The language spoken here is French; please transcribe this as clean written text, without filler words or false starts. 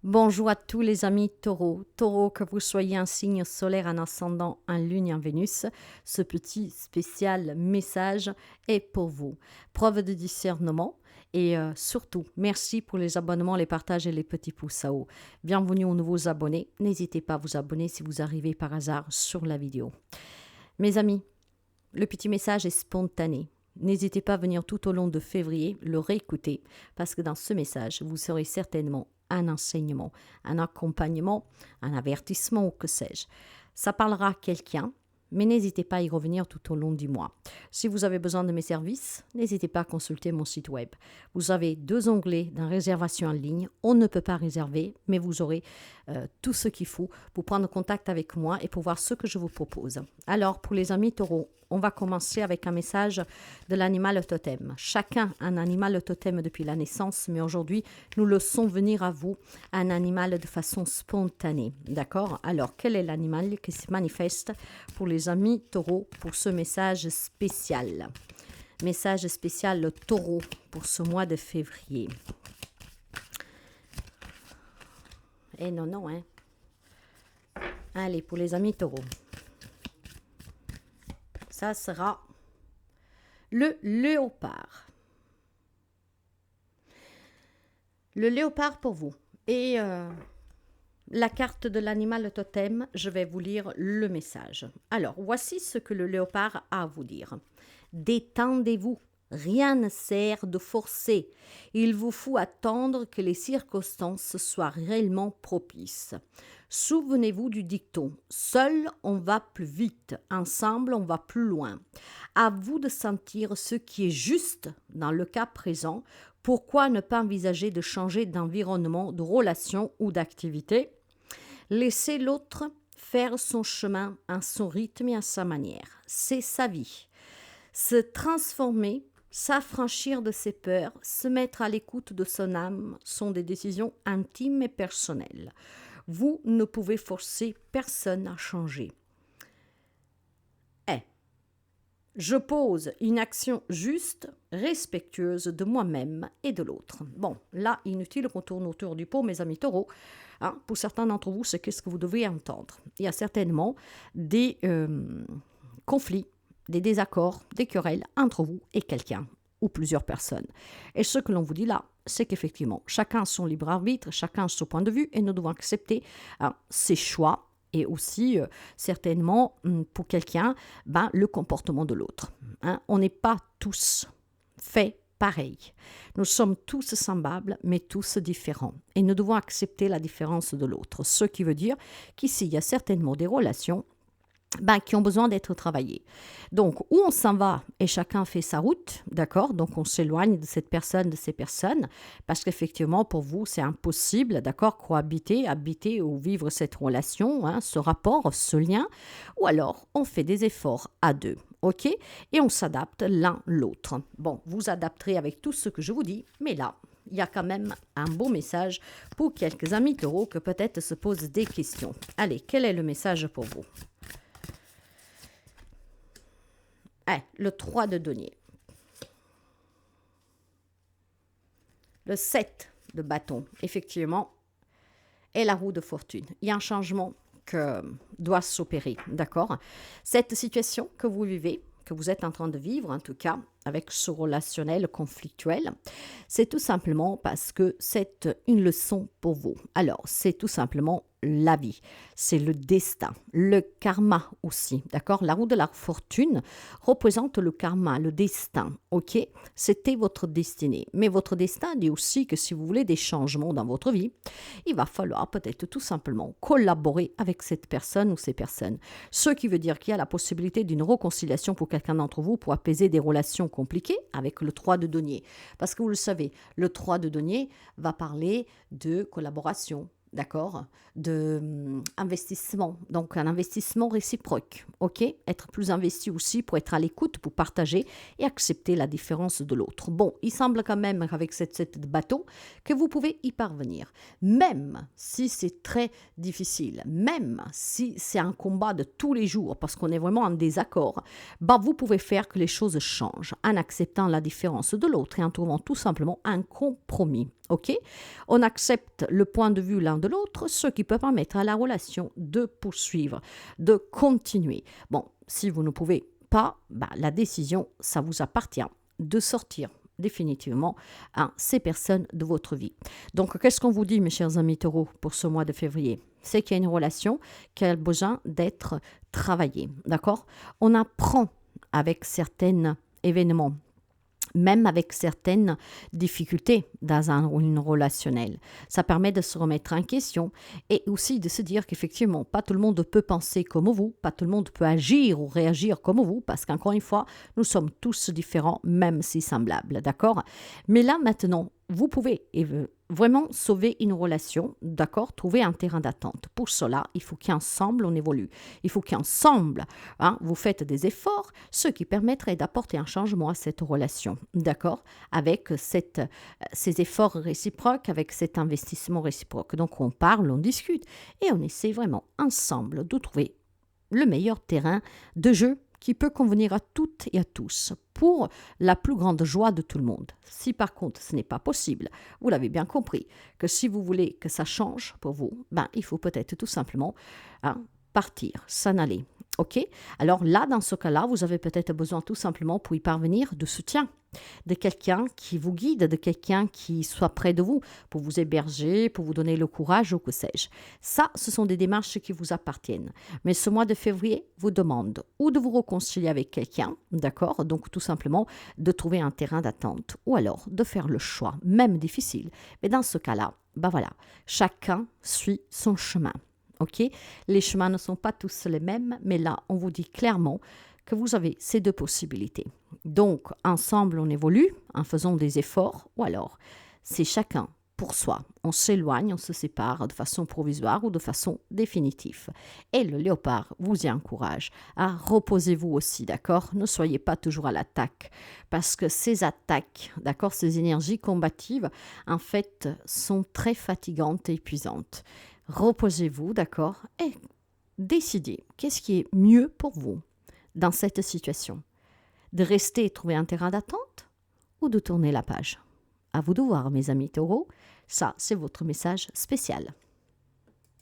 Bonjour à tous les amis taureaux. Taureau, que vous soyez un signe solaire, un ascendant, un lune et un Vénus, ce petit spécial message est pour vous. Preuve de discernement et surtout, merci pour les abonnements, les partages et les petits pouces à haut. Bienvenue aux nouveaux abonnés. N'hésitez pas à vous abonner si vous arrivez par hasard sur la vidéo. Mes amis, le petit message est spontané. N'hésitez pas à venir tout au long de février le réécouter parce que dans ce message, vous serez certainement un enseignement, un accompagnement, un avertissement ou que sais-je. Ça parlera à quelqu'un, mais n'hésitez pas à y revenir tout au long du mois. Si vous avez besoin de mes services, n'hésitez pas à consulter mon site web. Vous avez 2 onglets dans réservation en ligne. On ne peut pas réserver, mais vous aurez tout ce qu'il faut pour prendre contact avec moi et pour voir ce que je vous propose. Alors, pour les amis taureaux, on va commencer avec un message de l'animal totem. Chacun a un animal totem depuis la naissance, mais aujourd'hui, nous laissons venir à vous un animal de façon spontanée. D'accord? Alors, quel est l'animal qui se manifeste pour les amis taureaux pour ce message spécial? Message spécial le taureau pour ce mois de février. Eh non, hein? Allez, pour les amis taureaux. Ça sera le léopard. Le léopard pour vous. Et la carte de l'animal totem, je vais vous lire le message. Alors, voici ce que le léopard a à vous dire. Détendez-vous. Rien ne sert de forcer. Il vous faut attendre que les circonstances soient réellement propices. Souvenez-vous du dicton « Seul, on va plus vite. Ensemble, on va plus loin. » À vous de sentir ce qui est juste dans le cas présent. Pourquoi ne pas envisager de changer d'environnement, de relation ou d'activité? Laissez l'autre faire son chemin à son rythme et à sa manière. C'est sa vie. Se transformer, s'affranchir de ses peurs, se mettre à l'écoute de son âme sont des décisions intimes et personnelles. Vous ne pouvez forcer personne à changer. Je pose une action juste, respectueuse de moi-même et de l'autre. Bon, là, inutile qu'on tourne autour du pot, mes amis taureaux. Hein, pour certains d'entre vous, c'est ce que vous devez entendre. Il y a certainement des conflits, des désaccords, des querelles entre vous et quelqu'un ou plusieurs personnes. Et ce que l'on vous dit là, c'est qu'effectivement, chacun a son libre arbitre, chacun a son point de vue et nous devons accepter ses choix et aussi certainement pour quelqu'un, le comportement de l'autre. Hein. On n'est pas tous faits pareil. Nous sommes tous semblables, mais tous différents. Et nous devons accepter la différence de l'autre. Ce qui veut dire qu'ici, il y a certainement des relations qui ont besoin d'être travaillés. Donc, où on s'en va et chacun fait sa route, d'accord? Donc, on s'éloigne de cette personne, de ces personnes, parce qu'effectivement, pour vous, c'est impossible, d'accord? Cohabiter, habiter ou vivre cette relation, hein, ce rapport, ce lien, ou alors, on fait des efforts à deux, ok? Et on s'adapte l'un l'autre. Bon, vous adapterez avec tout ce que je vous dis, mais là, il y a quand même un beau message pour quelques amis taureaux que peut-être se posent des questions. Allez, quel est le message pour vous? Le 3 de denier. Le 7 de bâton, effectivement, est la roue de fortune. Il y a un changement que doit s'opérer, d'accord? Cette situation que vous vivez, que vous êtes en train de vivre, en tout cas, avec ce relationnel conflictuel, c'est tout simplement parce que c'est une leçon pour vous. Alors, c'est tout simplement la vie, c'est le destin, le karma aussi, d'accord? La roue de la fortune représente le karma, le destin, ok? C'était votre destinée. Mais votre destin dit aussi que si vous voulez des changements dans votre vie, il va falloir peut-être tout simplement collaborer avec cette personne ou ces personnes. Ce qui veut dire qu'il y a la possibilité d'une réconciliation pour quelqu'un d'entre vous pour apaiser des relations compliquées avec le 3 de denier. Parce que vous le savez, le 3 de denier va parler de collaboration, d'accord, investissement, donc un investissement réciproque, ok? Être plus investi aussi pour être à l'écoute, pour partager et accepter la différence de l'autre. Bon, il semble quand même qu'avec cette bateau, que vous pouvez y parvenir, même si c'est très difficile, même si c'est un combat de tous les jours, parce qu'on est vraiment en désaccord, bah vous pouvez faire que les choses changent en acceptant la différence de l'autre et en trouvant tout simplement un compromis, ok? On accepte le point de vue l'un de l'autre, ce qui peut permettre à la relation de poursuivre, de continuer. Bon, si vous ne pouvez pas, bah, la décision, ça vous appartient de sortir définitivement ces personnes de votre vie. Donc, qu'est-ce qu'on vous dit, mes chers amis taureaux, pour ce mois de février? C'est qu'il y a une relation qui a besoin d'être travaillée, d'accord? On apprend avec certains événements, même avec certaines difficultés dans une relationnel. Ça permet de se remettre en question et aussi de se dire qu'effectivement, pas tout le monde peut penser comme vous, pas tout le monde peut agir ou réagir comme vous, parce qu'encore une fois, nous sommes tous différents, même si semblables, d'accord? Mais là, maintenant, vous pouvez vraiment sauver une relation, d'accord? Trouver un terrain d'attente. Pour cela, il faut qu'ensemble, on évolue. Il faut qu'ensemble, vous faites des efforts, ce qui permettrait d'apporter un changement à cette relation, d'accord? Avec ces efforts réciproques, avec cet investissement réciproque. Donc, on parle, on discute et on essaie vraiment ensemble de trouver le meilleur terrain de jeu qui peut convenir à toutes et à tous pour la plus grande joie de tout le monde. Si par contre ce n'est pas possible, vous l'avez bien compris, que si vous voulez que ça change pour vous, il faut peut-être tout simplement partir, s'en aller. Ok? Alors là, dans ce cas-là, vous avez peut-être besoin tout simplement pour y parvenir de soutien, de quelqu'un qui vous guide, de quelqu'un qui soit près de vous, pour vous héberger, pour vous donner le courage ou que sais-je. Ça, ce sont des démarches qui vous appartiennent. Mais ce mois de février vous demande ou de vous réconcilier avec quelqu'un, d'accord? Donc tout simplement de trouver un terrain d'attente ou alors de faire le choix, même difficile. Mais dans ce cas-là, voilà, chacun suit son chemin. Ok, les chemins ne sont pas tous les mêmes, mais là, on vous dit clairement que vous avez ces deux possibilités. Donc, ensemble, on évolue en faisant des efforts, ou alors, c'est chacun pour soi. On s'éloigne, on se sépare de façon provisoire ou de façon définitive. Et le léopard vous y encourage. Reposez-vous aussi, d'accord? Ne soyez pas toujours à l'attaque, parce que ces attaques, d'accord, ces énergies combatives, en fait, sont très fatigantes et épuisantes. Reposez-vous, d'accord, et décidez qu'est-ce qui est mieux pour vous dans cette situation. De rester et trouver un terrain d'attente ou de tourner la page. À vous de voir, mes amis taureaux. Ça, c'est votre message spécial.